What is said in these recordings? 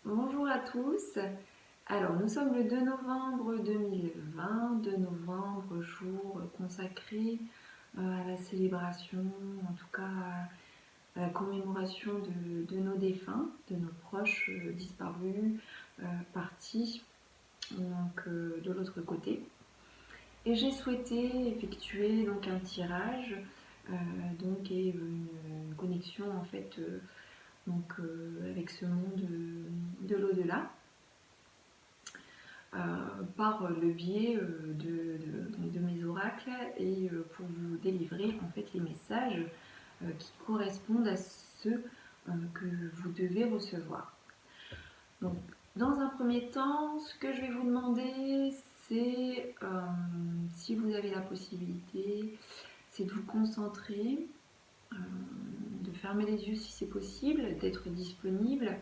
Bonjour à tous. Alors, nous sommes le 2 novembre 2020, 2 novembre, jour consacré à la célébration, en tout cas à la commémoration de nos défunts, de nos proches disparus, partis, donc de l'autre côté. Et j'ai souhaité effectuer donc un tirage, donc et une connexion en fait avec ce monde de l'au-delà. Par le biais de mes oracles et pour vous délivrer en fait les messages qui correspondent à ceux que vous devez recevoir. Donc, dans un premier temps, ce que je vais vous demander, c'est si vous avez la possibilité, c'est de vous concentrer, de fermer les yeux si c'est possible, d'être disponible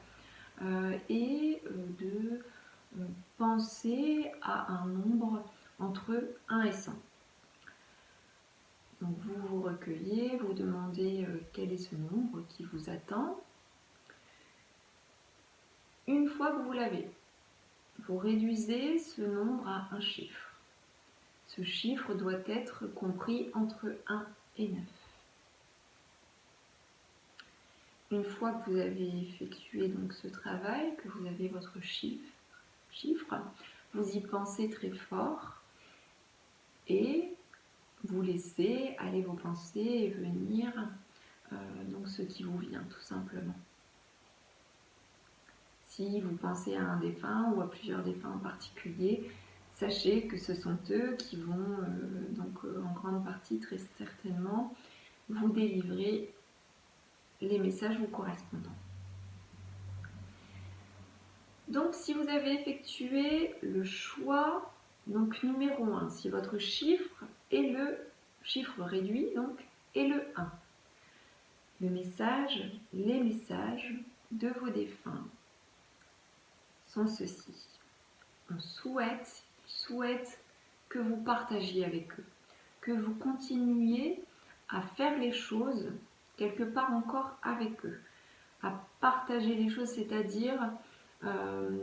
et de penser à un nombre entre 1 et 100. Donc vous vous recueillez, vous demandez quel est ce nombre qui vous attend. Une fois que vous l'avez, vous réduisez ce nombre à un chiffre. Ce chiffre doit être compris entre 1 et 9. Une fois que vous avez effectué donc ce travail, que vous avez votre chiffre, vous y pensez très fort et vous laissez aller vos pensées et venir donc ce qui vous vient tout simplement. Si vous pensez à un défunt ou à plusieurs défunts en particulier, sachez que ce sont eux qui vont en grande partie très certainement vous délivrer les messages vous correspondant. Donc si vous avez effectué le choix, donc numéro 1, si votre chiffre est le chiffre réduit, donc est le 1. Les messages de vos défunts sont ceux-ci. On souhaite que vous partagiez avec eux, que vous continuiez à faire les choses quelque part encore avec eux, à partager les choses, c'est-à-dire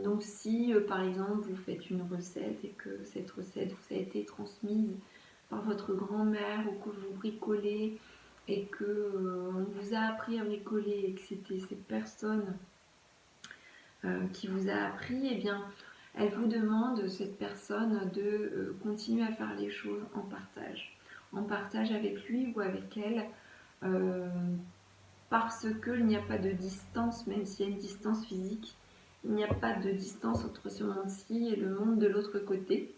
donc si par exemple vous faites une recette et que cette recette vous a été transmise par votre grand-mère ou que vous bricolez et que on vous a appris à bricoler et que c'était cette personne qui vous a appris, eh bien elle vous demande, cette personne, de continuer à faire les choses en partage avec lui ou avec elle, parce qu'il n'y a pas de distance, même s'il y a une distance physique, il n'y a pas de distance entre ce monde-ci et le monde de l'autre côté.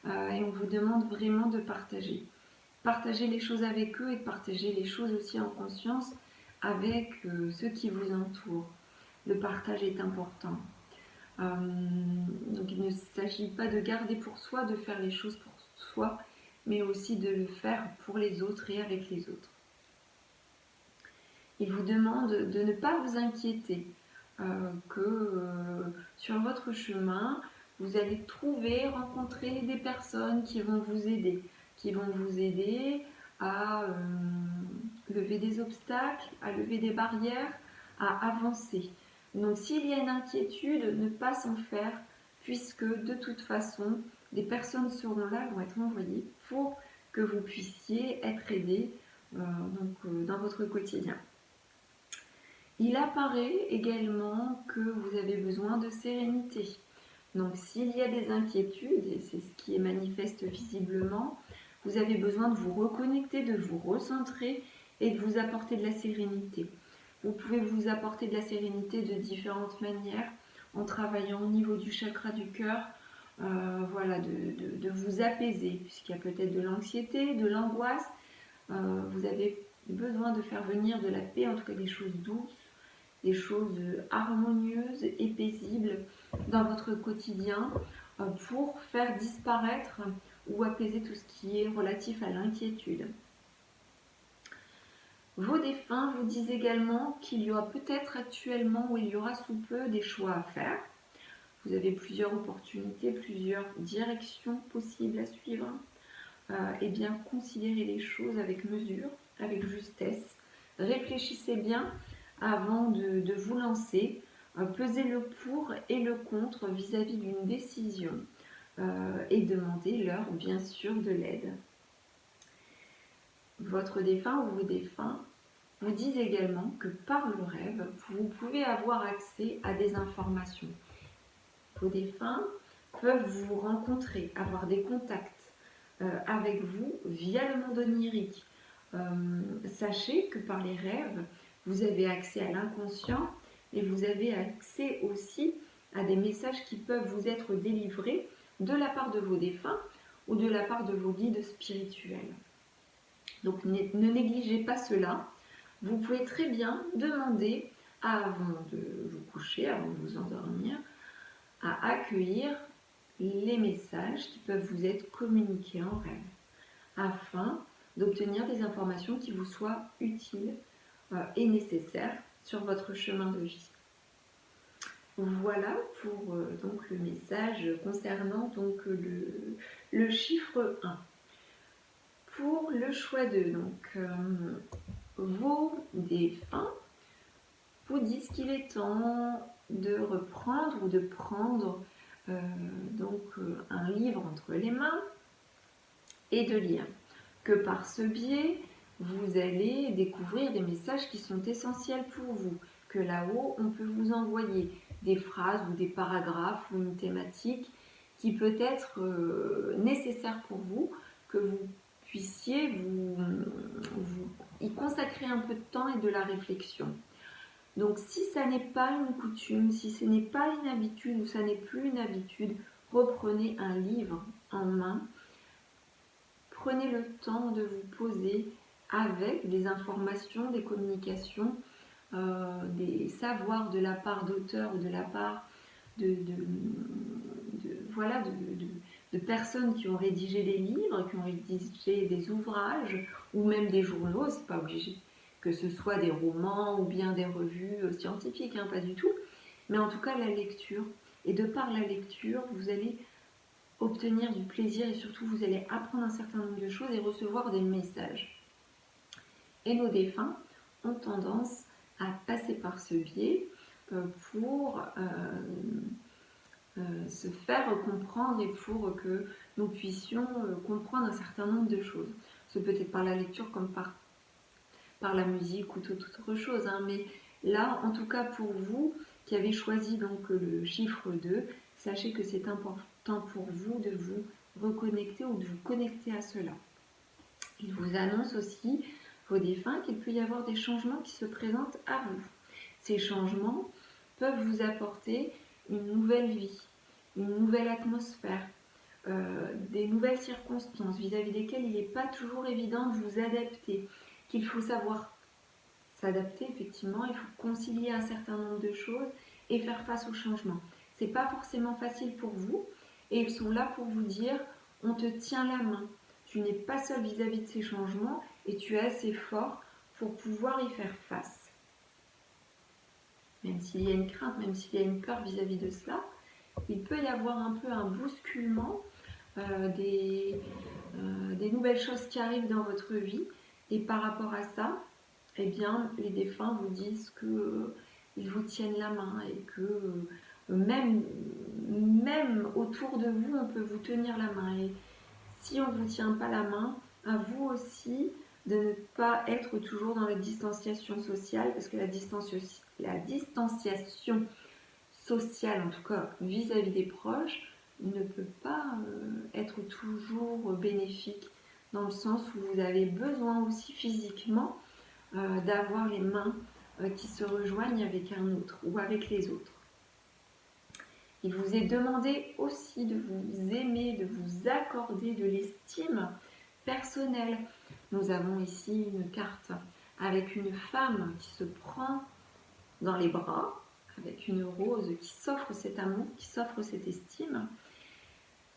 Et on vous demande vraiment de partager. Partager les choses avec eux et partager les choses aussi en conscience avec ceux qui vous entourent. Le partage est important. Donc il ne s'agit pas de garder pour soi, de faire les choses pour soi, mais aussi de le faire pour les autres et avec les autres. Il vous demande de ne pas vous inquiéter, que sur votre chemin, vous allez rencontrer des personnes qui vont vous aider à lever des obstacles, à lever des barrières, à avancer. Donc s'il y a une inquiétude, ne pas s'en faire, puisque de toute façon, des personnes seront là, vont être envoyées pour que vous puissiez être aidés dans votre quotidien. Il apparaît également que vous avez besoin de sérénité. Donc s'il y a des inquiétudes, et c'est ce qui est manifeste visiblement, vous avez besoin de vous reconnecter, de vous recentrer et de vous apporter de la sérénité. Vous pouvez vous apporter de la sérénité de différentes manières, en travaillant au niveau du chakra du cœur, de vous apaiser, puisqu'il y a peut-être de l'anxiété, de l'angoisse. Vous avez besoin de faire venir de la paix, en tout cas des choses douces, des choses harmonieuses et paisibles dans votre quotidien pour faire disparaître ou apaiser tout ce qui est relatif à l'inquiétude. Vos défunts vous disent également qu'il y aura peut-être actuellement ou il y aura sous peu des choix à faire. Vous avez plusieurs opportunités, plusieurs directions possibles à suivre. Et bien, considérez les choses avec mesure, avec justesse. Réfléchissez bien avant de vous lancer. Pesez le pour et le contre vis-à-vis d'une décision et demandez-leur bien sûr de l'aide. Votre défunt ou vos défunts vous disent également que par le rêve, vous pouvez avoir accès à des informations. Vos défunts peuvent vous rencontrer, avoir des contacts avec vous via le monde onirique. Sachez que par les rêves, vous avez accès à l'inconscient et vous avez accès aussi à des messages qui peuvent vous être délivrés de la part de vos défunts ou de la part de vos guides spirituels. Donc ne négligez pas cela. Vous pouvez très bien demander avant de vous coucher, avant de vous endormir, à accueillir les messages qui peuvent vous être communiqués en rêve, afin d'obtenir des informations qui vous soient utiles et nécessaires sur votre chemin de vie. Voilà pour donc le message concernant donc le chiffre 1. Pour le choix 2, donc vos défunts vous disent qu'il est temps de reprendre ou de prendre un livre entre les mains et de lire. Que par ce biais, vous allez découvrir des messages qui sont essentiels pour vous. Que là-haut, on peut vous envoyer des phrases ou des paragraphes ou une thématique qui peut être nécessaire pour vous, que vous puissiez vous y consacrer un peu de temps et de la réflexion. Donc si ça n'est pas une coutume, si ce n'est pas une habitude ou ça n'est plus une habitude, reprenez un livre en main. Prenez le temps de vous poser avec des informations, des communications, des savoirs de la part d'auteurs ou de la part de personnes qui ont rédigé des livres, qui ont rédigé des ouvrages ou même des journaux. C'est pas obligé que ce soit des romans ou bien des revues scientifiques, hein, pas du tout. Mais en tout cas, la lecture. Et de par la lecture, vous allez obtenir du plaisir et surtout vous allez apprendre un certain nombre de choses et recevoir des messages. Et nos défunts ont tendance à passer par ce biais pour se faire comprendre et pour que nous puissions comprendre un certain nombre de choses. Ce peut être par la lecture comme par la musique ou toute autre chose, hein, mais là, en tout cas pour vous qui avez choisi donc le chiffre 2, sachez que c'est important pour vous de vous reconnecter ou de vous connecter à cela. Il vous annonce aussi, vos défunts, qu'il peut y avoir des changements qui se présentent à vous. Ces changements peuvent vous apporter une nouvelle vie, une nouvelle atmosphère, des nouvelles circonstances vis-à-vis desquelles il n'est pas toujours évident de vous adapter, qu'il faut savoir s'adapter effectivement, il faut concilier un certain nombre de choses et faire face au changement. C'est pas forcément facile pour vous et ils sont là pour vous dire on te tient la main. Tu n'es pas seul vis-à-vis de ces changements et tu es assez fort pour pouvoir y faire face. Même s'il y a une crainte, même s'il y a une peur vis-à-vis de cela, il peut y avoir un peu un bousculement des nouvelles choses qui arrivent dans votre vie et par rapport à ça, eh bien, les défunts vous disent qu'ils vous tiennent la main et que même autour de vous, on peut vous tenir la main. Et si on ne vous tient pas la main, à vous aussi de ne pas être toujours dans la distanciation sociale, parce que la distanciation sociale, en tout cas vis-à-vis des proches, ne peut pas être toujours bénéfique, dans le sens où vous avez besoin aussi physiquement d'avoir les mains qui se rejoignent avec un autre ou avec les autres. Il vous est demandé aussi de vous aimer, de vous accorder de l'estime personnelle. Nous avons ici une carte avec une femme qui se prend dans les bras, avec une rose qui s'offre cet amour, qui s'offre cette estime.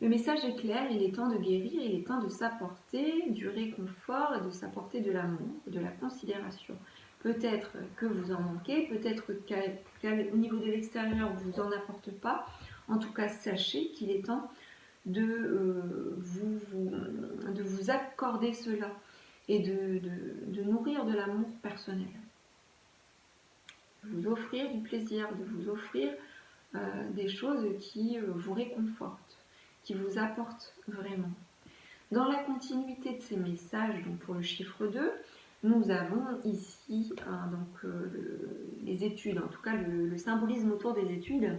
Le message est clair, il est temps de guérir, il est temps de s'apporter du réconfort et de s'apporter de l'amour, de la considération. Peut-être que vous en manquez, peut-être qu'au niveau de l'extérieur, vous n'en apportez pas. En tout cas, sachez qu'il est temps de vous accorder cela et de nourrir de l'amour personnel. vous offrir du plaisir, de vous offrir des choses qui vous réconfortent, qui vous apportent vraiment. Dans la continuité de ces messages, donc pour le chiffre 2, nous avons ici les études, en tout cas le symbolisme autour des études,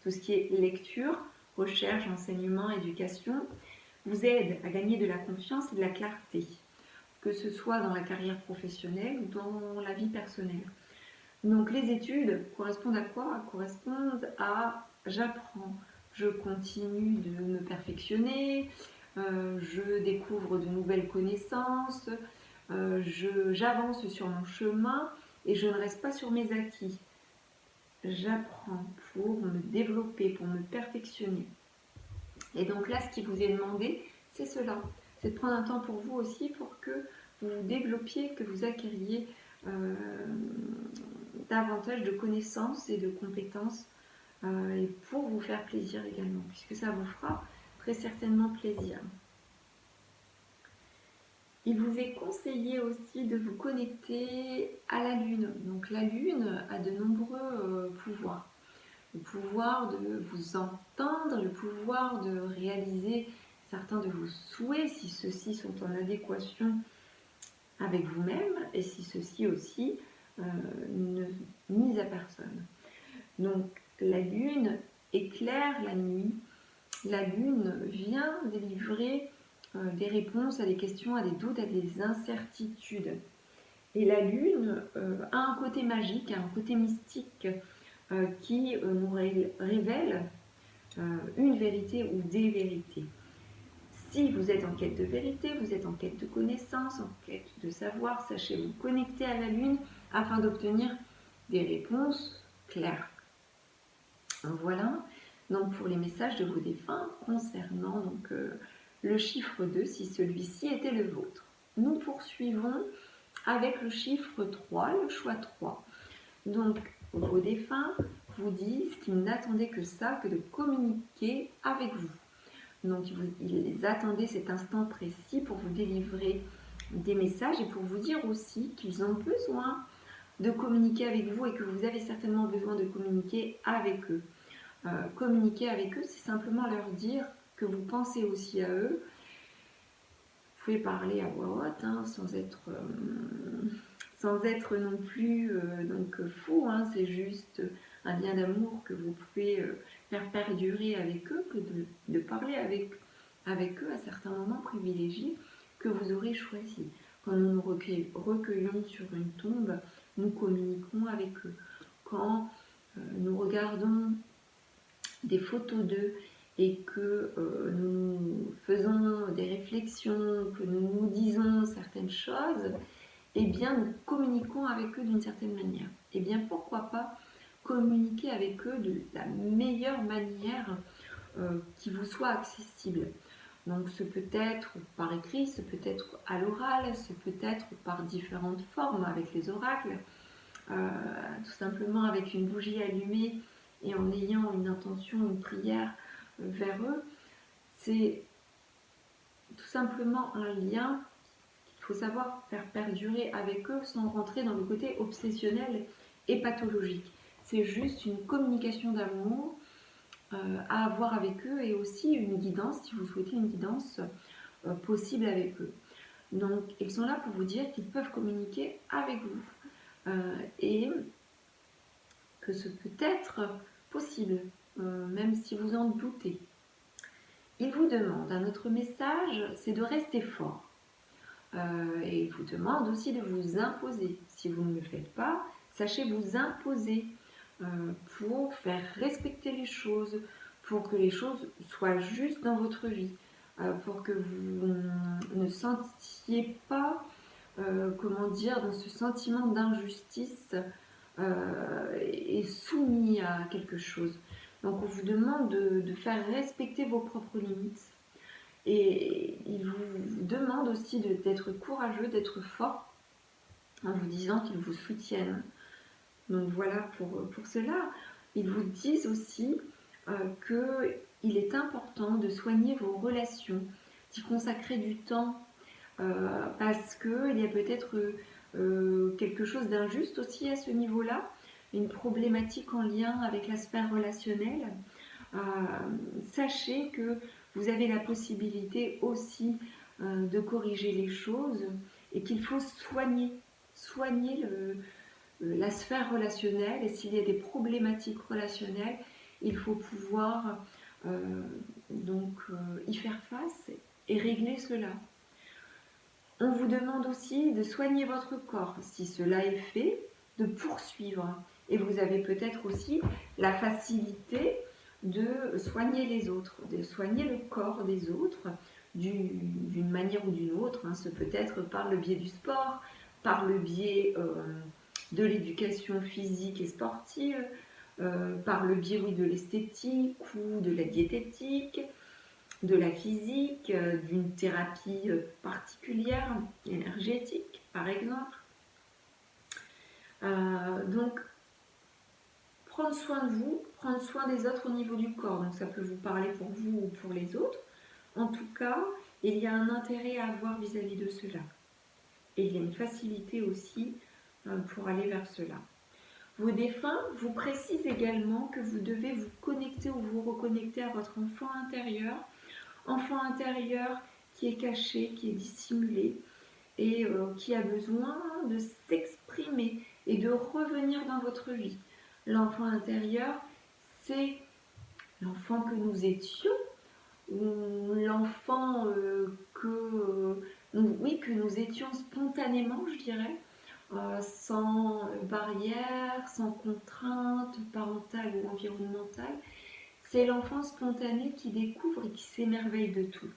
tout ce qui est lecture, recherche, enseignement, éducation, vous aide à gagner de la confiance et de la clarté, que ce soit dans la carrière professionnelle ou dans la vie personnelle. Donc les études correspondent à quoi? Correspondent à j'apprends, je continue de me perfectionner, je découvre de nouvelles connaissances, j'avance sur mon chemin et je ne reste pas sur mes acquis. J'apprends pour me développer, pour me perfectionner. Et donc là, ce qui vous est demandé, c'est cela. C'est de prendre un temps pour vous aussi, pour que vous vous développiez, que vous acquériez davantage de connaissances et de compétences et pour vous faire plaisir également, puisque ça vous fera très certainement plaisir. Il vous est conseillé aussi de vous connecter à la Lune. Donc la Lune a de nombreux pouvoirs. Le pouvoir de vous entendre, le pouvoir de réaliser certains de vos souhaits si ceux-ci sont en adéquation avec vous-même et si ceux-ci aussi ne nuisent à personne. Donc la Lune éclaire la nuit. La Lune vient délivrer des réponses à des questions, à des doutes, à des incertitudes. Et la Lune a un côté magique, un côté mystique qui nous révèle une vérité ou des vérités. Si vous êtes en quête de vérité, vous êtes en quête de connaissances, en quête de savoir, sachez vous connecter à la Lune afin d'obtenir des réponses claires. Voilà donc pour les messages de vos défunts concernant le chiffre 2, si celui-ci était le vôtre. Nous poursuivons avec le chiffre 3, le choix 3. Donc vos défunts vous disent qu'ils n'attendaient que ça, que de communiquer avec vous. Donc ils attendaient cet instant précis pour vous délivrer des messages et pour vous dire aussi qu'ils ont besoin de communiquer avec vous et que vous avez certainement besoin de communiquer avec eux. Communiquer avec eux, c'est simplement leur dire que vous pensez aussi à eux. Vous pouvez parler à voix haute, hein, sans être non plus fou, hein, c'est juste un lien d'amour que vous pouvez faire perdurer avec eux, que de parler avec eux à certains moments privilégiés que vous aurez choisis. Quand nous nous recueillons sur une tombe, nous communiquons avec eux. Quand nous regardons des photos d'eux et que nous faisons des réflexions, que nous nous disons certaines choses, eh bien nous communiquons avec eux d'une certaine manière. Eh bien pourquoi pas communiquer avec eux de la meilleure manière qui vous soit accessible. Donc ce peut être par écrit, ce peut être à l'oral, ce peut être par différentes formes avec les oracles, tout simplement avec une bougie allumée et en ayant une intention, une prière vers eux. C'est tout simplement un lien qu'il faut savoir faire perdurer avec eux sans rentrer dans le côté obsessionnel et pathologique. C'est juste une communication d'amour à avoir avec eux et aussi une guidance, si vous souhaitez une guidance possible avec eux. Donc ils sont là pour vous dire qu'ils peuvent communiquer avec vous et que ce peut être possible, même si vous en doutez. Il vous demande, un autre message, c'est de rester fort. Et il vous demande aussi de vous imposer. Si vous ne le faites pas, sachez vous imposer pour faire respecter les choses, pour que les choses soient justes dans votre vie, pour que vous ne sentiez pas, dans ce sentiment d'injustice et soumis à quelque chose. Donc on vous demande de faire respecter vos propres limites. Et il vous demande aussi d'être courageux, d'être fort, en vous disant qu'ils vous soutiennent. Donc voilà pour cela. Ils vous disent aussi qu'il est important de soigner vos relations, d'y consacrer du temps, parce qu'il y a peut-être quelque chose d'injuste aussi à ce niveau-là. une problématique en lien avec la sphère relationnelle, sachez que vous avez la possibilité aussi de corriger les choses et qu'il faut soigner la sphère relationnelle, et s'il y a des problématiques relationnelles, il faut pouvoir y faire face et régler cela. On vous demande aussi de soigner votre corps. Si cela est fait, de poursuivre. Et vous avez peut-être aussi la facilité de soigner les autres, de soigner le corps des autres d'une manière ou d'une autre. Ce peut être par le biais du sport, par le biais de l'éducation physique et sportive, par le biais de l'esthétique ou de la diététique, de la physique, d'une thérapie particulière, énergétique par exemple. Donc, prendre soin de vous, prendre soin des autres au niveau du corps. Donc ça peut vous parler pour vous ou pour les autres. En tout cas, il y a un intérêt à avoir vis-à-vis de cela. Et il y a une facilité aussi pour aller vers cela. Vos défunts vous précisent également que vous devez vous connecter ou vous reconnecter à votre enfant intérieur qui est caché, qui est dissimulé et qui a besoin de s'exprimer et de revenir dans votre vie. L'enfant intérieur, c'est l'enfant que nous étions, ou l'enfant que nous étions spontanément, je dirais, sans barrière, sans contrainte parentale ou environnementale. C'est l'enfant spontané qui découvre et qui s'émerveille de tout.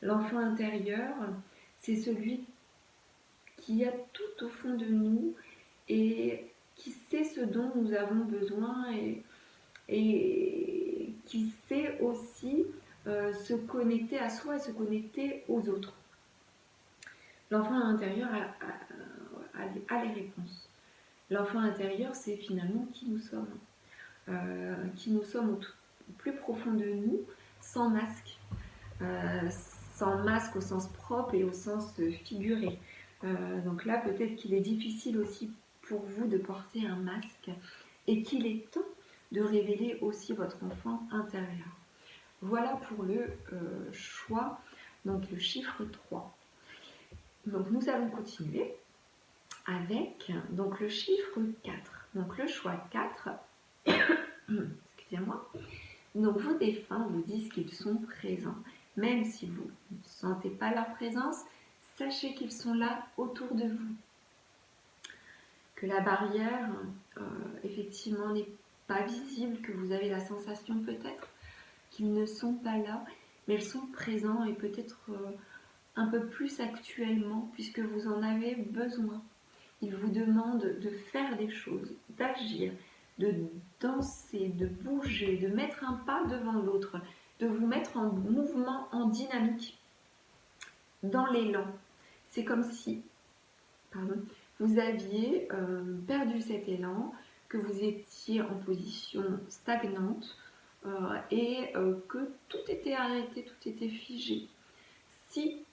L'enfant intérieur, c'est celui qui a tout au fond de nous et qui sait ce dont nous avons besoin et qui sait aussi se connecter à soi et se connecter aux autres. L'enfant intérieur a les réponses. L'enfant intérieur, c'est finalement qui nous sommes. Qui nous sommes au plus profond de nous, sans masque. Sans masque au sens propre et au sens figuré. Donc là, peut-être qu'il est difficile aussi pour vous de porter un masque et qu'il est temps de révéler aussi votre enfant intérieur. Voilà pour le choix, donc le chiffre 3. Donc nous allons continuer avec donc, le chiffre 4. Donc le choix 4, excusez-moi. Donc vos défunts vous disent qu'ils sont présents. Même si vous ne sentez pas leur présence, sachez qu'ils sont là autour de vous. Que la barrière, effectivement, n'est pas visible, que vous avez la sensation peut-être qu'ils ne sont pas là, mais ils sont présents et peut-être un peu plus actuellement, puisque vous en avez besoin. Ils vous demandent de faire des choses, d'agir, de danser, de bouger, de mettre un pas devant l'autre, de vous mettre en mouvement, en dynamique, dans l'élan. C'est comme si vous aviez perdu cet élan, que vous étiez en position stagnante et que tout était arrêté, tout était figé. Si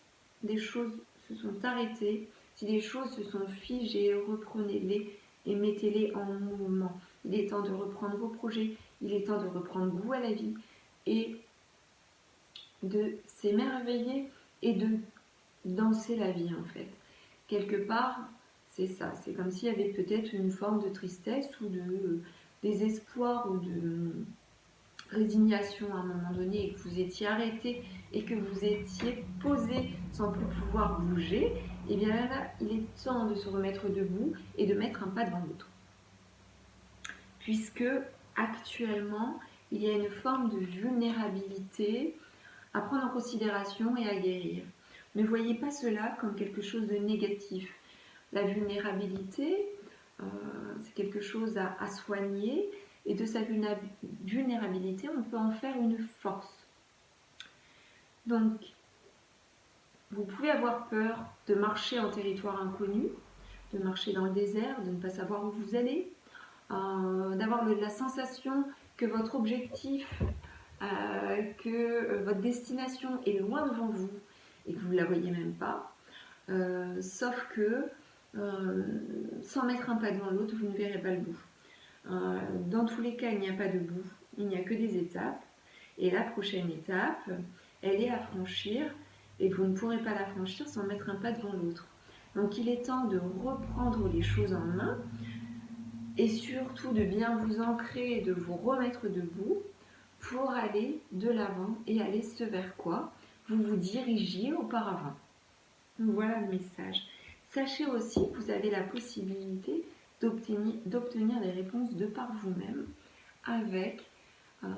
des choses se sont arrêtées, si des choses se sont figées, reprenez-les et mettez-les en mouvement. Il est temps de reprendre vos projets, il est temps de reprendre goût à la vie et de s'émerveiller et de danser la vie en fait. Quelque part, c'est ça, c'est comme s'il y avait peut-être une forme de tristesse ou de désespoir ou de résignation à un moment donné et que vous étiez arrêté et que vous étiez posé sans plus pouvoir bouger, et bien là, il est temps de se remettre debout et de mettre un pas devant l'autre. Puisque actuellement, il y a une forme de vulnérabilité à prendre en considération et à guérir. Ne voyez pas cela comme quelque chose de négatif. La vulnérabilité, c'est quelque chose à soigner, et de sa vulnérabilité, on peut en faire une force. Donc, vous pouvez avoir peur de marcher en territoire inconnu, de marcher dans le désert, de ne pas savoir où vous allez, d'avoir la sensation que votre objectif, que votre destination est loin devant vous et que vous ne la voyez même pas. Sauf que, sans mettre un pas devant l'autre, vous ne verrez pas le bout. Dans tous les cas, il n'y a pas de bout, il n'y a que des étapes. Et la prochaine étape, elle est à franchir et vous ne pourrez pas la franchir sans mettre un pas devant l'autre. Donc il est temps de reprendre les choses en main et surtout de bien vous ancrer et de vous remettre debout pour aller de l'avant et aller ce vers quoi vous vous dirigiez auparavant. Donc voilà le message. Sachez aussi que vous avez la possibilité d'obtenir des réponses de par vous-même avec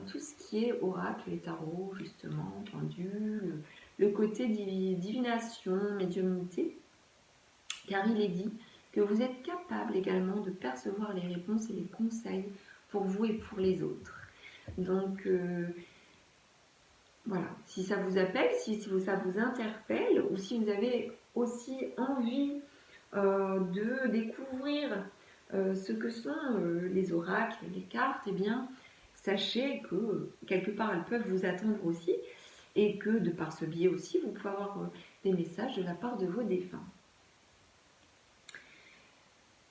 tout ce qui est oracle et tarot, justement, pendule, le côté divination, médiumnité, car il est dit que vous êtes capable également de percevoir les réponses et les conseils pour vous et pour les autres. Donc, voilà, si ça vous appelle, si ça vous interpelle, ou si vous avez aussi envie de découvrir ce que sont les oracles, les cartes, eh bien, sachez que quelque part elles peuvent vous attendre aussi, et que de par ce biais aussi, vous pouvez avoir des messages de la part de vos défunts.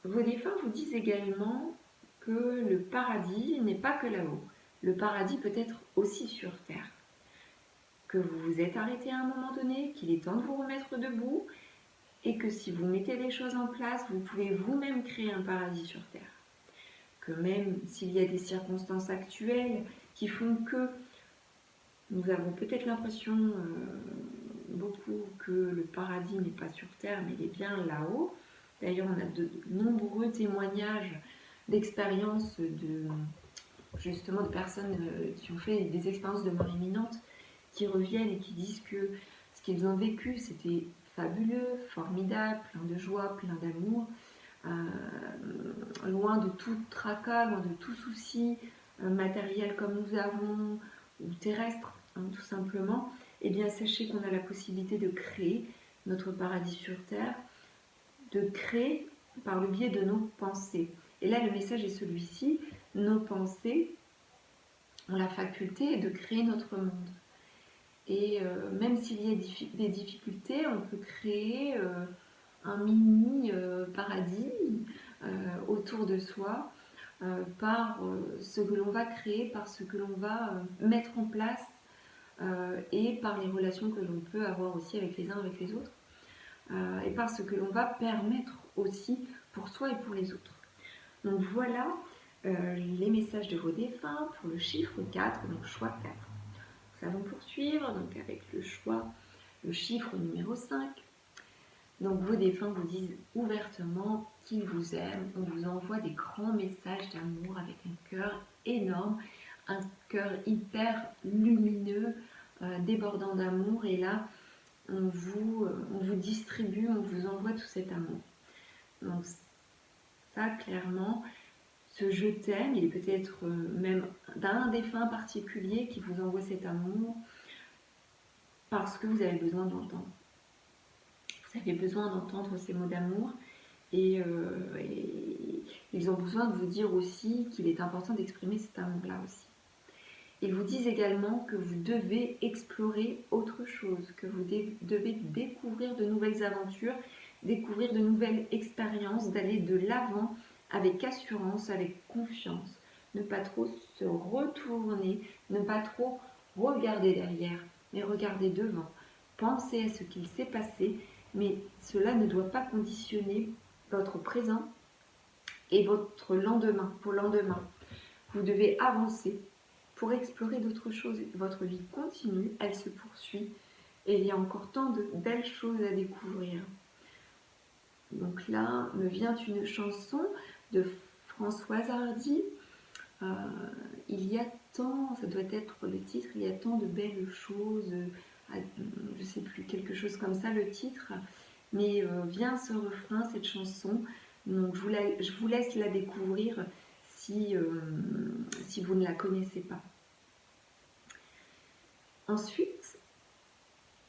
Vos défunts vous disent également que le paradis n'est pas que là-haut. Le paradis peut être aussi sur Terre. Que vous vous êtes arrêté à un moment donné, qu'il est temps de vous remettre debout, et que si vous mettez les choses en place, vous pouvez vous-même créer un paradis sur Terre. Que même s'il y a des circonstances actuelles qui font que nous avons peut-être l'impression beaucoup que le paradis n'est pas sur Terre, mais il est bien là-haut. D'ailleurs, on a de nombreux témoignages d'expériences justement de personnes qui ont fait des expériences de mort imminente, qui reviennent et qui disent que ce qu'ils ont vécu, c'était fabuleux, formidable, plein de joie, plein d'amour, loin de tout tracas, loin de tout souci matériel comme nous avons, ou terrestre, tout simplement. Eh bien, sachez qu'on a la possibilité de créer notre paradis sur Terre, de créer par le biais de nos pensées. Et là, le message est celui-ci, nos pensées ont la faculté de créer notre monde. Et même s'il y a des difficultés, on peut créer un mini paradis autour de soi par ce que l'on va créer, par ce que l'on va mettre en place et par les relations que l'on peut avoir aussi avec les uns avec les autres et par ce que l'on va permettre aussi pour soi et pour les autres. Donc voilà les messages de vos défunts pour le chiffre 4, donc choix 4. Nous allons poursuivre donc avec le choix, le chiffre numéro 5. Donc vos défunts vous disent ouvertement qu'ils vous aiment, on vous envoie des grands messages d'amour avec un cœur énorme, un cœur hyper lumineux, débordant d'amour, et là on vous distribue, on vous envoie tout cet amour. Donc ça clairement, ce je t'aime, il est peut-être même d'un défunt particulier qui vous envoie cet amour parce que vous avez besoin de l'entendre. Vous avez besoin d'entendre ces mots d'amour et ils ont besoin de vous dire aussi qu'il est important d'exprimer cet amour-là aussi. Ils vous disent également que vous devez explorer autre chose, que vous devez découvrir de nouvelles aventures, découvrir de nouvelles expériences, d'aller de l'avant avec assurance, avec confiance. Ne pas trop se retourner, ne pas trop regarder derrière, mais regarder devant. Pensez à ce qu'il s'est passé, mais cela ne doit pas conditionner votre présent et votre lendemain, vos lendemains. Vous devez avancer pour explorer d'autres choses. Votre vie continue, elle se poursuit et il y a encore tant de belles choses à découvrir. Donc là me vient une chanson de Françoise Hardy. Il y a tant, ça doit être le titre, il y a tant de belles choses, je ne sais plus, quelque chose comme ça le titre, mais vient ce refrain, cette chanson, donc je vous laisse la découvrir si vous ne la connaissez pas. Ensuite,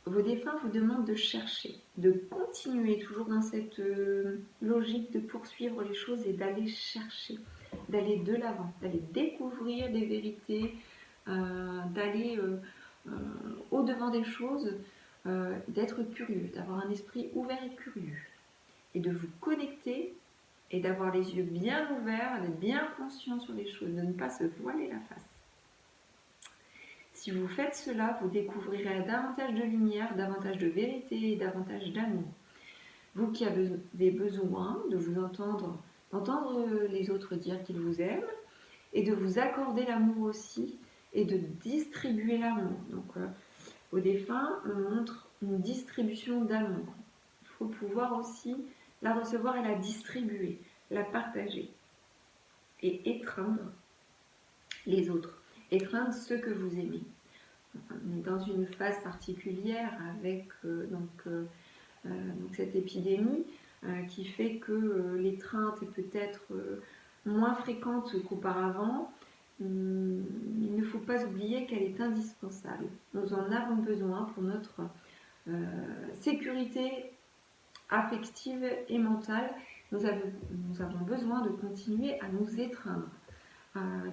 vos défunts vous demandent de chercher, de continuer toujours dans cette logique de poursuivre les choses et d'aller chercher, d'aller de l'avant, d'aller découvrir des vérités, d'aller au-devant des choses, d'être curieux, d'avoir un esprit ouvert et curieux, et de vous connecter et d'avoir les yeux bien ouverts, d'être bien conscient sur les choses, de ne pas se voiler la face. Si vous faites cela, vous découvrirez davantage de lumière, davantage de vérité et davantage d'amour. Vous qui avez besoin de vous entendre, d'entendre les autres dire qu'ils vous aiment et de vous accorder l'amour aussi et de distribuer l'amour. Donc, vos défunts montrent une distribution d'amour. Il faut pouvoir aussi la recevoir et la distribuer, la partager et étreindre les autres, étreindre ceux que vous aimez. On est dans une phase particulière avec donc cette épidémie qui fait que l'étreinte est peut-être moins fréquente qu'auparavant. Il ne faut pas oublier qu'elle est indispensable. Nous en avons besoin pour notre sécurité affective et mentale. Nous avons besoin de continuer à nous étreindre.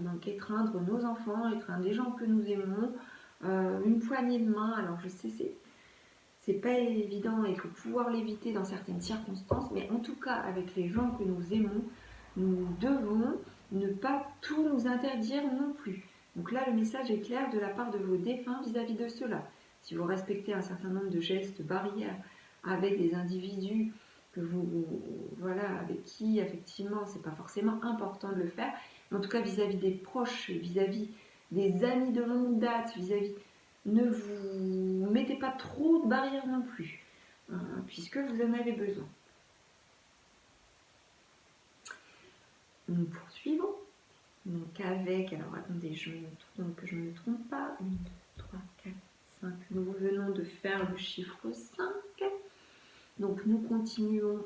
Donc étreindre nos enfants, étreindre les gens que nous aimons, une poignée de main. Alors je sais, c'est pas évident, il faut pouvoir l'éviter dans certaines circonstances, mais en tout cas avec les gens que nous aimons, nous devons ne pas tout nous interdire non plus. Donc là, le message est clair de la part de vos défunts vis-à-vis de cela. Si vous respectez un certain nombre de gestes barrières avec des individus que voilà, avec qui effectivement c'est pas forcément important de le faire, mais en tout cas vis-à-vis des proches, vis-à-vis des amis de longue date, vis-à-vis, ne vous mettez pas trop de barrières non plus, puisque vous en avez besoin. Nous poursuivons. Donc avec, alors attendez, que je ne me trompe pas, 1, 2, 3, 4, 5, nous venons de faire le chiffre 5. Donc nous continuons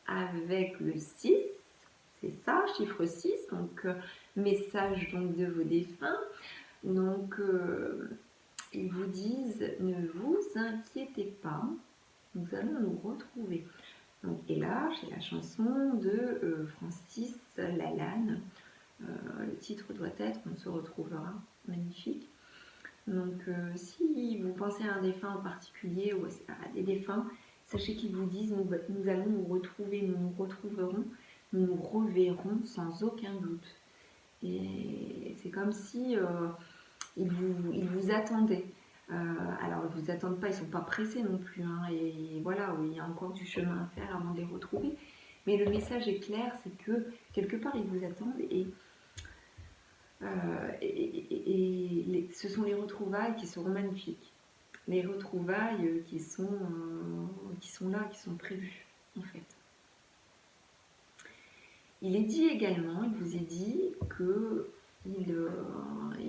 avec le 6, c'est ça, chiffre 6, donc message donc de vos défunts. Donc ils vous disent, ne vous inquiétez pas, nous allons nous retrouver. Donc, et là, j'ai la chanson de Francis Lalanne. Le titre doit être On se retrouvera, magnifique. Donc si vous pensez à un défunt en particulier ou à des défunts, sachez qu'ils vous disent nous allons nous retrouver, nous nous retrouverons, nous nous reverrons sans aucun doute. Et c'est comme si ils vous attendaient. Alors ils ne vous attendent pas, ils ne sont pas pressés non plus. Hein, et voilà, oui, il y a encore du chemin à faire avant de les retrouver. Mais le message est clair, c'est que quelque part ils vous attendent et ce sont les retrouvailles qui seront magnifiques. Les retrouvailles qui sont là, qui sont prévues en fait. Il est dit également, il vous est dit qu'il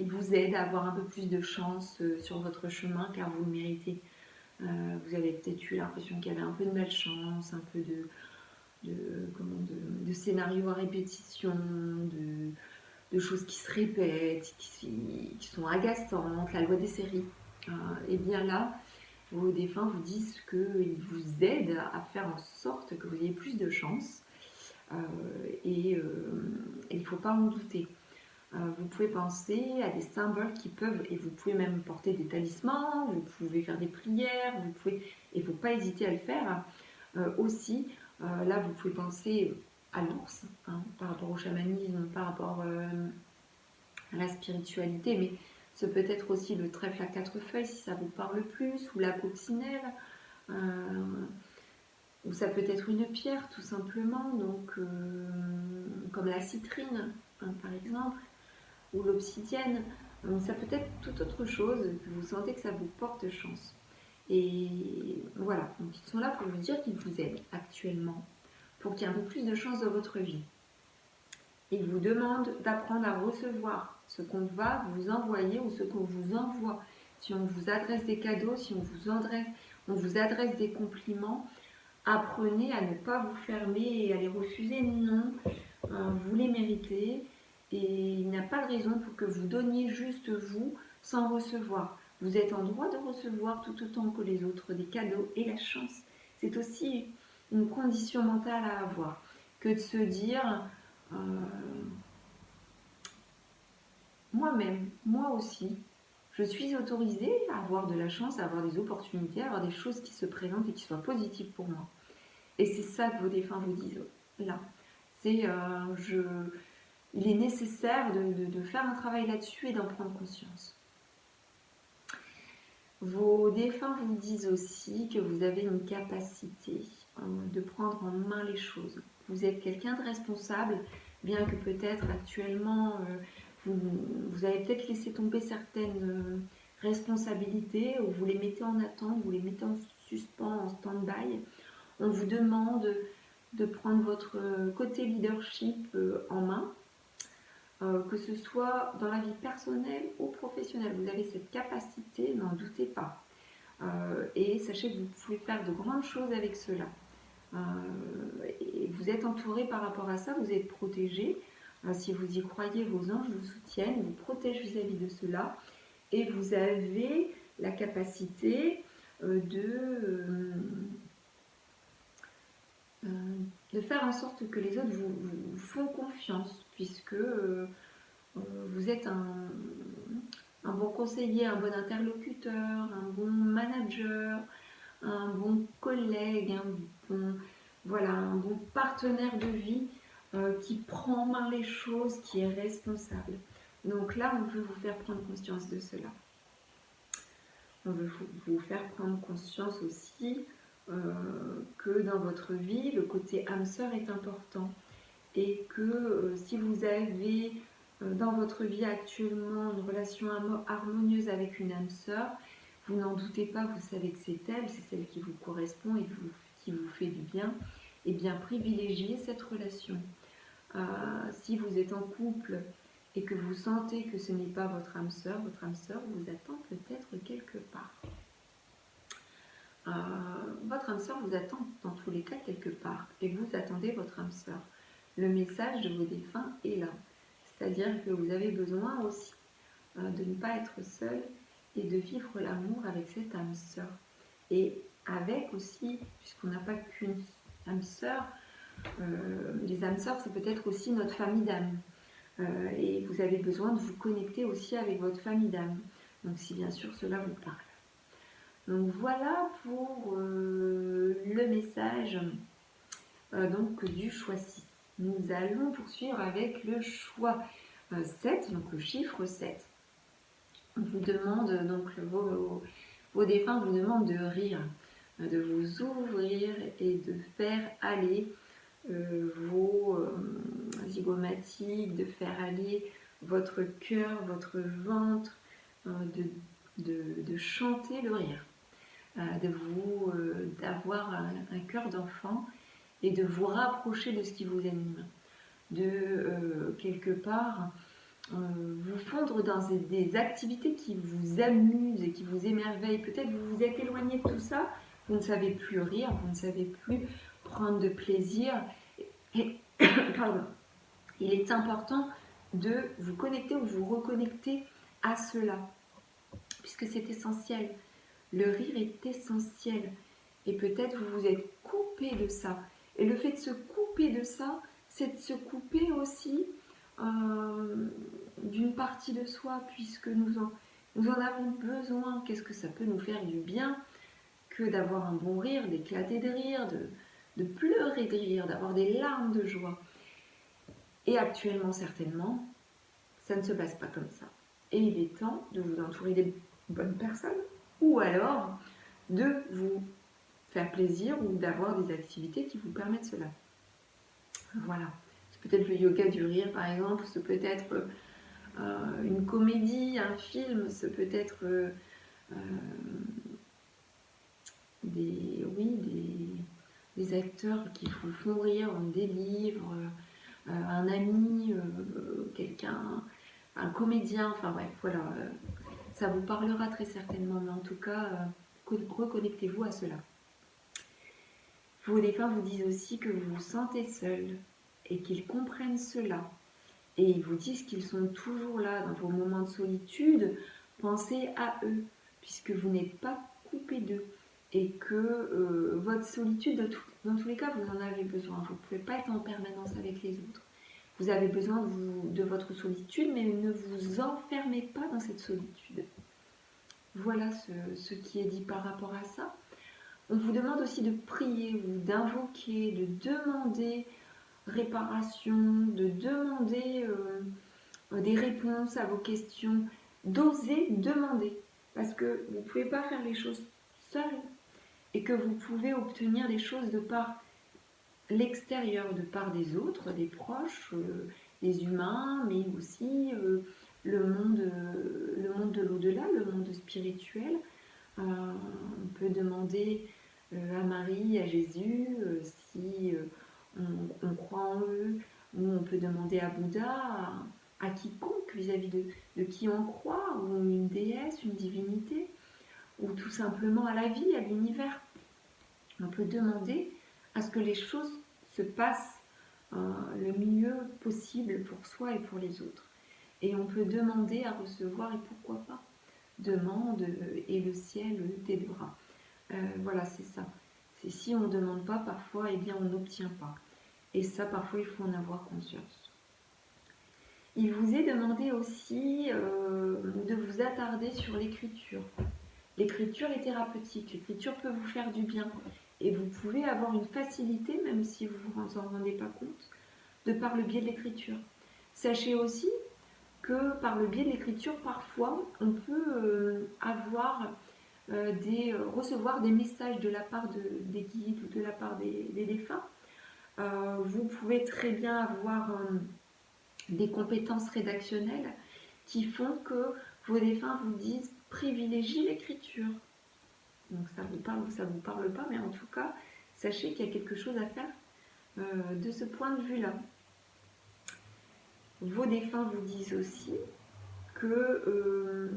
vous aide à avoir un peu plus de chance sur votre chemin car vous le méritez. Vous avez peut-être eu l'impression qu'il y avait un peu de malchance, un peu de scénarios à répétition, de choses qui se répètent, qui sont agaçantes, la loi des séries. Et bien là, vos défunts vous disent qu'ils vous aident à faire en sorte que vous ayez plus de chance. Et il ne faut pas en douter. Vous pouvez penser à des symboles qui peuvent, et vous pouvez même porter des talismans, vous pouvez faire des prières, et il ne faut pas hésiter à le faire. Aussi, là vous pouvez penser à l'ours, hein, par rapport au chamanisme, par rapport à la spiritualité, mais ce peut être aussi le trèfle à 4 feuilles si ça vous parle plus, ou la coccinelle, ou ça peut être une pierre tout simplement, donc comme la citrine hein, par exemple, ou l'obsidienne. Donc ça peut être toute autre chose que vous sentez que ça vous porte chance. Et voilà, donc ils sont là pour vous dire qu'ils vous aident actuellement, pour qu'il y ait un peu plus de chance dans votre vie. Ils vous demandent d'apprendre à recevoir ce qu'on va vous envoyer ou ce qu'on vous envoie. Si on vous adresse des cadeaux, si on vous adresse des compliments, apprenez à ne pas vous fermer et à les refuser. Non, vous les méritez et il n'y a pas de raison pour que vous donniez juste vous sans recevoir. Vous êtes en droit de recevoir tout autant que les autres des cadeaux et la chance. C'est aussi une condition mentale à avoir que de se dire moi-même, moi aussi, je suis autorisée à avoir de la chance, à avoir des opportunités, à avoir des choses qui se présentent et qui soient positives pour moi. Et c'est ça que vos défunts vous disent là. Il est nécessaire de faire un travail là-dessus et d'en prendre conscience. Vos défunts vous disent aussi que vous avez une capacité de prendre en main les choses. Vous êtes quelqu'un de responsable, bien que peut-être actuellement vous avez peut-être laissé tomber certaines responsabilités, ou vous les mettez en attente, vous les mettez en suspens, en stand-by. On vous demande de prendre votre côté leadership en main. Que ce soit dans la vie personnelle ou professionnelle. Vous avez cette capacité, n'en doutez pas. Et sachez que vous pouvez faire de grandes choses avec cela. Et vous êtes entouré par rapport à ça, vous êtes protégé. Si vous y croyez, vos anges vous soutiennent, vous protègent vis-à-vis de cela. Et vous avez la capacité de faire en sorte que les autres vous font confiance, puisque vous êtes un bon conseiller, un bon interlocuteur, un bon manager, un bon collègue, un bon partenaire de vie qui prend en main les choses, qui est responsable. Donc là, on veut vous faire prendre conscience de cela. On veut vous faire prendre conscience aussi que dans votre vie, le côté âme sœur est important. Et que si vous avez dans votre vie actuellement une relation harmonieuse avec une âme sœur, vous n'en doutez pas, vous savez que c'est elle, c'est celle qui vous correspond et qui vous fait du bien, et bien privilégiez cette relation. Si vous êtes en couple et que vous sentez que ce n'est pas votre âme sœur vous attend peut-être quelque part. Votre âme sœur vous attend dans tous les cas quelque part, et vous attendez votre âme sœur. Le message de vos défunts est là. C'est-à-dire que vous avez besoin aussi de ne pas être seul et de vivre l'amour avec cette âme sœur. Et avec aussi, puisqu'on n'a pas qu'une âme sœur, les âmes sœurs, c'est peut-être aussi notre famille d'âme. Et vous avez besoin de vous connecter aussi avec votre famille d'âme. Donc si bien sûr cela vous parle. Donc voilà pour le message donc, du choix 6. Nous allons poursuivre avec le choix 7, donc le chiffre 7. On vous demande, donc vos défunts vous demandent de rire, de vous ouvrir et de faire aller vos zygomatiques, de faire aller votre cœur, votre ventre, de chanter le rire, d'avoir un cœur d'enfant et de vous rapprocher de ce qui vous anime, de quelque part vous fondre dans des activités qui vous amusent et qui vous émerveillent. Peut-être vous vous êtes éloigné de tout ça, vous ne savez plus rire, vous ne savez plus prendre de plaisir. Et, pardon, il est important de vous connecter ou vous reconnecter à cela, puisque c'est essentiel. Le rire est essentiel. Et peut-être vous vous êtes coupé de ça. Et le fait de se couper de ça, c'est de se couper aussi d'une partie de soi, puisque nous en avons besoin. Qu'est-ce que ça peut nous faire du bien que d'avoir un bon rire, d'éclater de rire, de pleurer de rire, d'avoir des larmes de joie. Et actuellement, certainement, ça ne se passe pas comme ça. Et il est temps de vous entourer des bonnes personnes, ou alors de vous faire plaisir ou d'avoir des activités qui vous permettent cela. Voilà. C'est peut-être le yoga du rire, par exemple, c'est peut-être une comédie, un film, c'est peut-être des acteurs qui vous font rire, des livres, un ami, quelqu'un, un comédien, enfin bref, voilà. Ça vous parlera très certainement, mais en tout cas, reconnectez-vous à cela. Vos défunts vous disent aussi que vous vous sentez seul et qu'ils comprennent cela. Et ils vous disent qu'ils sont toujours là dans vos moments de solitude. Pensez à eux, puisque vous n'êtes pas coupé d'eux. Et que votre solitude, dans tous les cas, vous en avez besoin. Vous ne pouvez pas être en permanence avec les autres. Vous avez besoin de votre solitude, mais ne vous enfermez pas dans cette solitude. Voilà ce qui est dit par rapport à ça. On vous demande aussi de prier ou d'invoquer, de demander réparation, de demander des réponses à vos questions, d'oser demander. Parce que vous ne pouvez pas faire les choses seul et que vous pouvez obtenir des choses de par l'extérieur, de part des autres, des proches, des humains, mais aussi le monde de l'au-delà, le monde spirituel. On peut demander à Marie, à Jésus, si on croit en eux, ou on peut demander à Bouddha, à quiconque vis-à-vis de qui on croit, ou une déesse, une divinité, ou tout simplement à la vie, à l'univers. On peut demander à ce que les choses se passent le mieux possible pour soi et pour les autres. Et on peut demander à recevoir, et pourquoi pas, demande et le ciel t'aidera. Voilà, c'est ça. C'est si on ne demande pas, parfois, eh bien, on n'obtient pas. Et ça, parfois, il faut en avoir conscience. Il vous est demandé aussi de vous attarder sur l'écriture. L'écriture est thérapeutique, l'écriture peut vous faire du bien. Et vous pouvez avoir une facilité, même si vous ne vous en rendez pas compte, de par le biais de l'écriture. Sachez aussi que par le biais de l'écriture, parfois, on peut recevoir des messages de la part des guides ou de la part des défunts. Vous pouvez très bien avoir des compétences rédactionnelles qui font que vos défunts vous disent privilégie l'écriture. Donc ça vous parle ou ça vous parle pas, mais en tout cas, sachez qu'il y a quelque chose à faire de ce point de vue-là. Vos défunts vous disent aussi que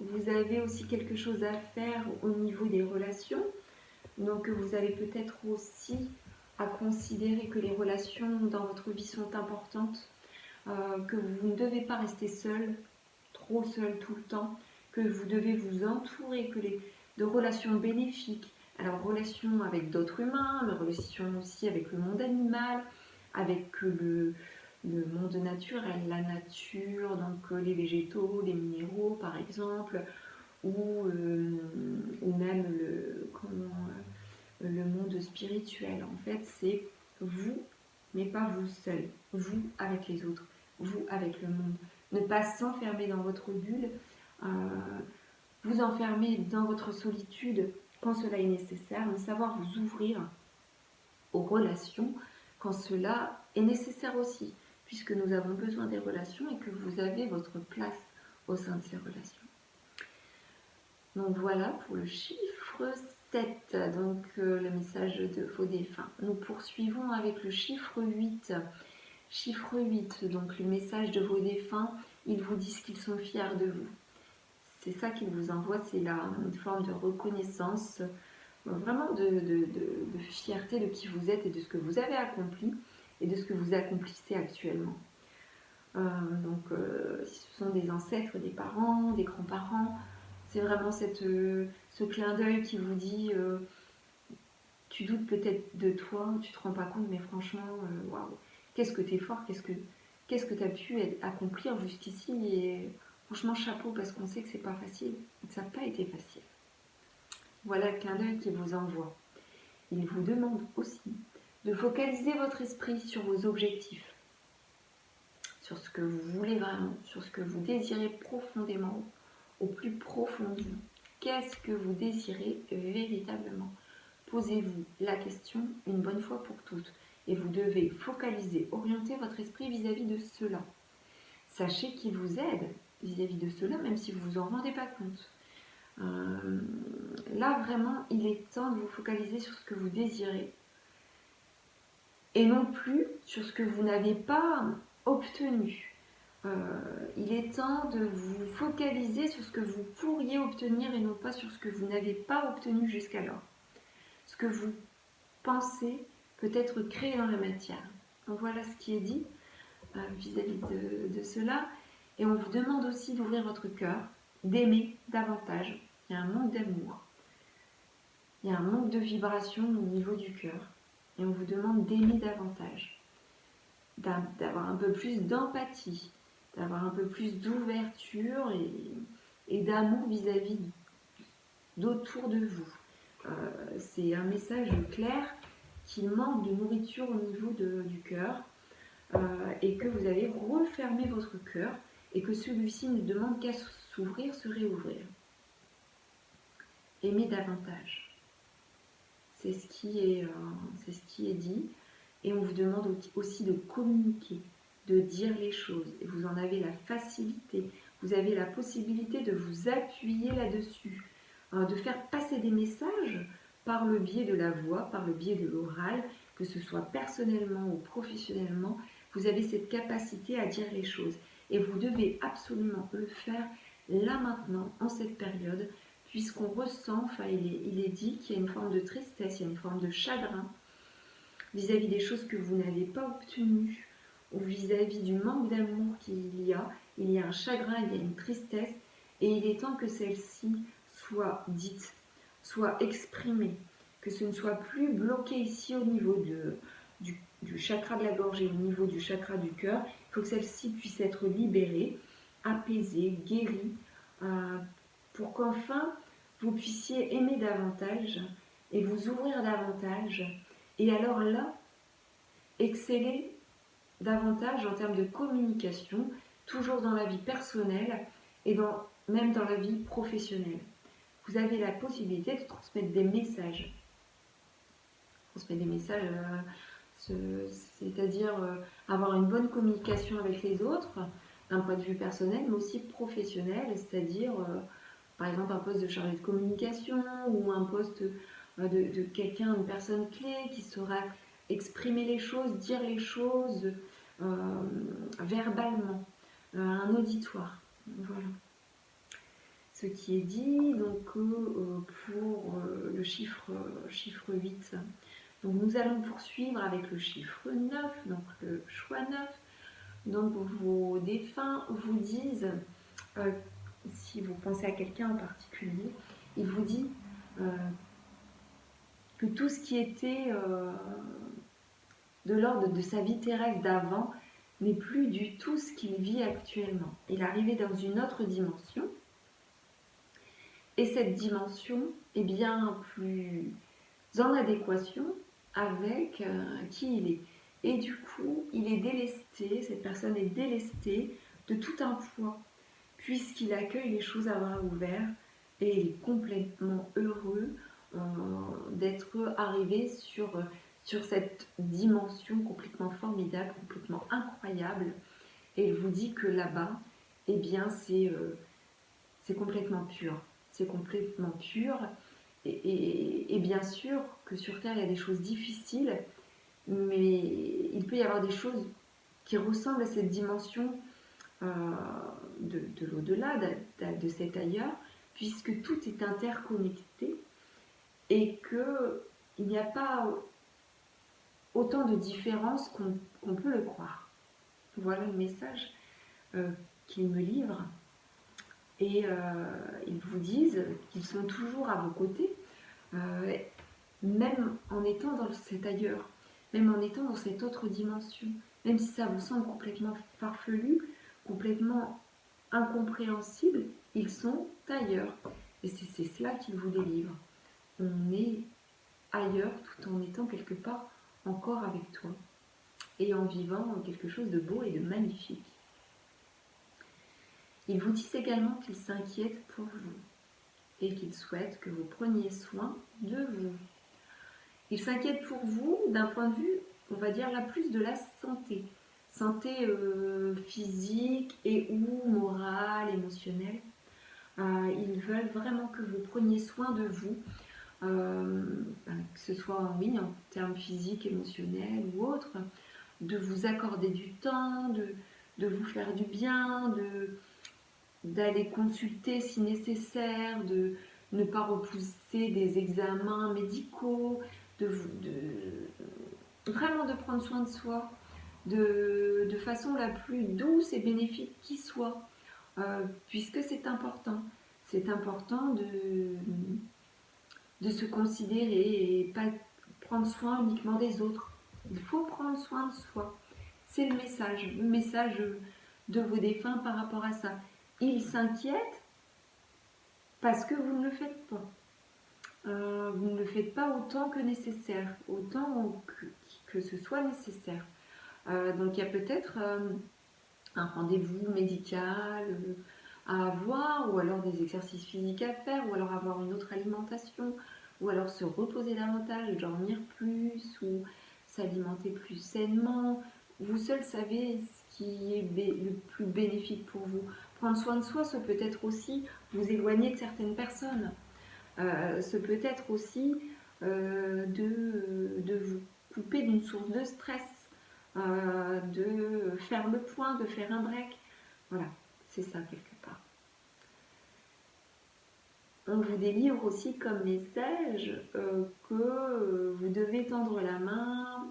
vous avez aussi quelque chose à faire au niveau des relations. Donc vous avez peut-être aussi à considérer que les relations dans votre vie sont importantes, que vous ne devez pas rester seul, trop seul tout le temps, que vous devez vous entourer de relations bénéfiques. Alors relations avec d'autres humains, mais relations aussi avec le monde animal, avec le monde naturel, la nature, donc les végétaux, les minéraux par exemple, ou même le monde spirituel. En fait, c'est vous, mais pas vous seul, vous avec les autres, vous avec le monde. Ne pas s'enfermer dans votre bulle, vous enfermer dans votre solitude quand cela est nécessaire, mais savoir vous ouvrir aux relations quand cela est nécessaire aussi, puisque nous avons besoin des relations et que vous avez votre place au sein de ces relations. Donc voilà pour le chiffre 7, donc le message de vos défunts. Nous poursuivons avec le chiffre 8. Chiffre 8, donc le message de vos défunts, ils vous disent qu'ils sont fiers de vous. C'est ça qu'ils vous envoient, c'est une forme de reconnaissance, vraiment de fierté de qui vous êtes et de ce que vous avez accompli et de ce que vous accomplissez actuellement. Ce sont des ancêtres, des parents, des grands-parents. C'est vraiment ce clin d'œil qui vous dit tu doutes peut-être de toi, tu te rends pas compte, mais franchement, waouh, qu'est-ce que tu es fort, qu'est-ce que tu as pu accomplir jusqu'ici, et franchement chapeau, parce qu'on sait que c'est pas facile, que ça n'a pas été facile. Voilà le clin d'œil qu'il vous envoie. Il vous demande aussi de focaliser votre esprit sur vos objectifs, sur ce que vous voulez vraiment, sur ce que vous désirez profondément, au plus profond de vous. Qu'est-ce que vous désirez véritablement? Posez-vous la question une bonne fois pour toutes et vous devez focaliser, orienter votre esprit vis-à-vis de cela. Sachez qu'il vous aide vis-à-vis de cela, même si vous ne vous en rendez pas compte. Là, vraiment, il est temps de vous focaliser sur ce que vous désirez et non plus sur ce que vous n'avez pas obtenu. Il est temps de vous focaliser sur ce que vous pourriez obtenir et non pas sur ce que vous n'avez pas obtenu jusqu'alors. Ce que vous pensez peut être créé dans la matière. Donc voilà ce qui est dit vis-à-vis de cela. Et on vous demande aussi d'ouvrir votre cœur, d'aimer davantage. Il y a un manque d'amour. Il y a un manque de vibration au niveau du cœur. Et on vous demande d'aimer davantage. D'avoir un peu plus d'empathie, d'avoir un peu plus d'ouverture et d'amour vis-à-vis d'autour de vous. C'est un message clair qu'il manque de nourriture au niveau du cœur et que vous avez refermé votre cœur et que celui-ci ne demande qu'à s'ouvrir, se réouvrir. Aimer davantage. C'est ce qui est dit. Et on vous demande aussi de communiquer, de dire les choses. Et vous en avez la facilité. Vous avez la possibilité de vous appuyer là-dessus, de faire passer des messages par le biais de la voix, par le biais de l'oral, que ce soit personnellement ou professionnellement. Vous avez cette capacité à dire les choses. Et vous devez absolument le faire là maintenant, en cette période, puisqu'on ressent, enfin il est dit qu'il y a une forme de tristesse, il y a une forme de chagrin vis-à-vis des choses que vous n'avez pas obtenues, ou vis-à-vis du manque d'amour qu'il y a un chagrin, il y a une tristesse, et il est temps que celle-ci soit dite, soit exprimée, que ce ne soit plus bloqué ici au niveau du chakra de la gorge et au niveau du chakra du cœur. Il faut que celle-ci puisse être libérée, apaisée, guérie, pour qu'enfin vous puissiez aimer davantage et vous ouvrir davantage. Et alors là, exceller davantage en termes de communication, toujours dans la vie personnelle et même dans la vie professionnelle. Vous avez la possibilité de transmettre des messages. C'est-à-dire avoir une bonne communication avec les autres, d'un point de vue personnel, mais aussi professionnel, c'est-à-dire par exemple un poste de chargé de communication ou un poste de quelqu'un, une personne clé qui saura exprimer les choses, dire les choses verbalement, un auditoire. Voilà. Ce qui est dit donc pour le chiffre 8. Donc nous allons poursuivre avec le chiffre 9, donc le choix 9. Donc vos défunts vous disent, si vous pensez à quelqu'un en particulier, il vous dit que tout ce qui était de l'ordre de sa vie terrestre d'avant n'est plus du tout ce qu'il vit actuellement. Il est arrivé dans une autre dimension, et cette dimension est bien plus en adéquation avec qui il est. Et du coup, il est délesté, cette personne est délestée de tout un poids, puisqu'il accueille les choses à bras ouverts et il est complètement heureux d'être arrivé sur cette dimension complètement formidable, complètement incroyable. Et il vous dit que là-bas, eh bien, c'est complètement pur. C'est complètement pur. Et bien sûr que sur Terre, il y a des choses difficiles, mais il peut y avoir des choses qui ressemblent à cette dimension de l'au-delà, de cet ailleurs, puisque tout est interconnecté et qu'il n'y a pas autant de différences qu'on peut le croire. Voilà le message qu'ils me livrent. Et ils vous disent qu'ils sont toujours à vos côtés, même en étant dans cet ailleurs, même en étant dans cette autre dimension, même si ça vous semble complètement farfelu, complètement incompréhensible, ils sont ailleurs. Et c'est cela qu'ils vous délivrent. On est ailleurs tout en étant quelque part encore avec toi et en vivant quelque chose de beau et de magnifique. Ils vous disent également qu'ils s'inquiètent pour vous et qu'ils souhaitent que vous preniez soin de vous. Ils s'inquiètent pour vous d'un point de vue, on va dire, là plus de la santé. Santé physique et ou morale, émotionnelle. Ils veulent vraiment que vous preniez soin de vous, que ce soit oui, en termes physiques, émotionnels ou autres, de vous accorder du temps, de vous faire du bien, d'aller consulter si nécessaire, de ne pas repousser des examens médicaux, vraiment de prendre soin de soi de façon la plus douce et bénéfique qui soit, puisque c'est important. C'est important de se considérer et pas prendre soin uniquement des autres. Il faut prendre soin de soi. C'est le message de vos défunts par rapport à ça. Ils s'inquiètent parce que vous ne le faites pas. vous ne le faites pas autant que nécessaire, autant que ce soit nécessaire. Donc il y a peut-être un rendez-vous médical à avoir, ou alors des exercices physiques à faire, ou alors avoir une autre alimentation, ou alors se reposer davantage, dormir plus, ou s'alimenter plus sainement. Vous seul savez ce qui est le plus bénéfique pour vous. Prendre soin de soi, ce peut être aussi vous éloigner de certaines personnes. Ce peut être aussi de vous couper d'une source de stress, de faire le point, de faire un break. Voilà, c'est ça quelque part. On vous délivre aussi comme message que vous devez tendre la main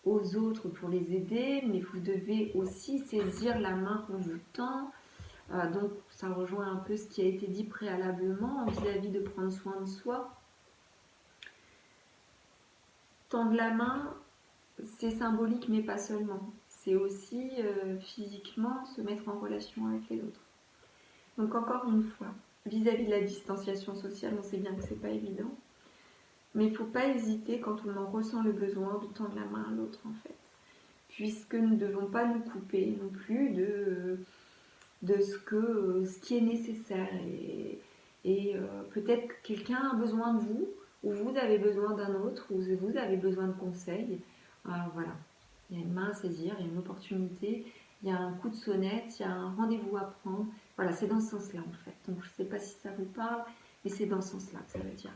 aux autres pour les aider, mais vous devez aussi saisir la main qu'on vous tend. Donc ça rejoint un peu ce qui a été dit préalablement vis-à-vis de prendre soin de soi. Tendre la main, c'est symbolique, mais pas seulement. C'est aussi physiquement se mettre en relation avec les autres. Donc encore une fois, vis-à-vis de la distanciation sociale, on sait bien que c'est pas évident. Mais il ne faut pas hésiter quand on en ressent le besoin de tendre la main à l'autre en fait. Puisque nous ne devons pas nous couper non plus de ce qui est nécessaire. Et peut-être que quelqu'un a besoin de vous, ou vous avez besoin d'un autre, ou vous avez besoin de conseils. Voilà, il y a une main à saisir, il y a une opportunité, il y a un coup de sonnette, il y a un rendez-vous à prendre. Voilà, c'est dans ce sens-là en fait. Donc je ne sais pas si ça vous parle, mais c'est dans ce sens-là que ça veut dire.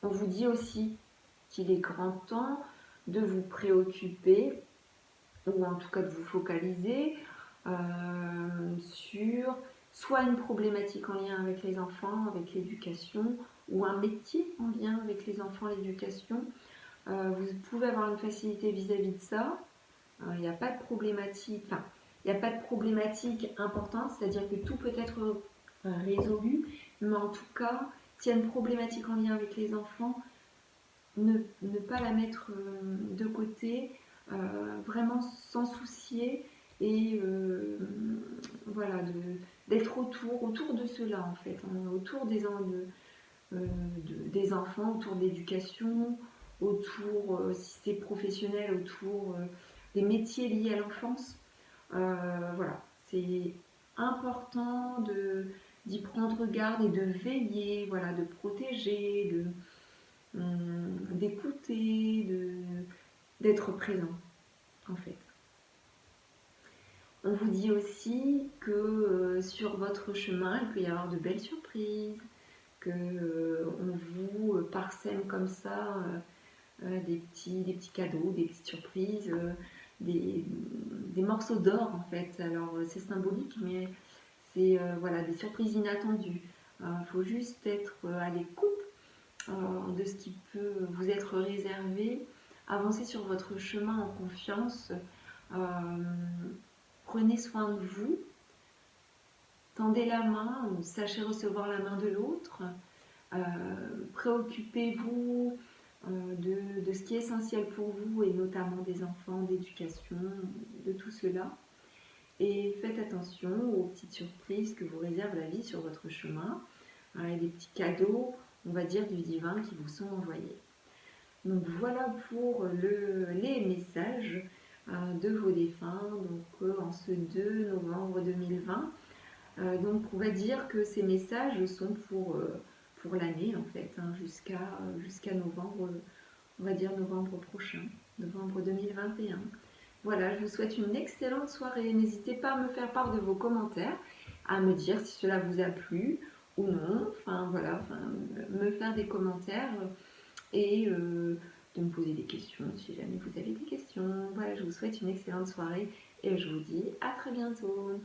On vous dit aussi qu'il est grand temps de vous préoccuper, ou en tout cas de vous focaliser sur soit une problématique en lien avec les enfants, avec l'éducation, ou un métier en lien avec les enfants, l'éducation. Vous pouvez avoir une facilité vis-à-vis de ça. Il n'y a pas de problématique, il n'y a pas de problématique importante, c'est-à-dire que tout peut être résolu, mais en tout cas, s'il y a une problématique en lien avec les enfants, ne pas la mettre de côté, vraiment s'en soucier et voilà, d'être autour de cela en fait, hein, autour des enfants, autour de l'éducation, autour, si c'est professionnel, autour des métiers liés à l'enfance. Voilà, c'est important d'y prendre garde et de veiller, voilà, de protéger, d'écouter, d'être présent en fait. On vous dit aussi que sur votre chemin, il peut y avoir de belles surprises, que on vous parsème comme ça des petits cadeaux, des petites surprises, des morceaux d'or en fait. Alors c'est symbolique, mais c'est voilà, des surprises inattendues. Il faut juste être à l'écoute de ce qui peut vous être réservé. Avancez sur votre chemin en confiance. Prenez soin de vous. Tendez la main ou sachez recevoir la main de l'autre. Préoccupez-vous de ce qui est essentiel pour vous et notamment des enfants, d'éducation, de tout cela. Et faites attention aux petites surprises que vous réserve la vie sur votre chemin et des petits cadeaux, on va dire, du divin qui vous sont envoyés. Donc voilà pour les messages de vos défunts donc, en ce 2 novembre 2020. Donc on va dire que ces messages sont pour l'année en fait, hein, jusqu'à novembre, on va dire novembre prochain, novembre 2021. Voilà, je vous souhaite une excellente soirée. N'hésitez pas à me faire part de vos commentaires, à me dire si cela vous a plu ou non. Enfin voilà, me faire des commentaires et de me poser des questions si jamais vous avez des questions. Voilà, je vous souhaite une excellente soirée et je vous dis à très bientôt.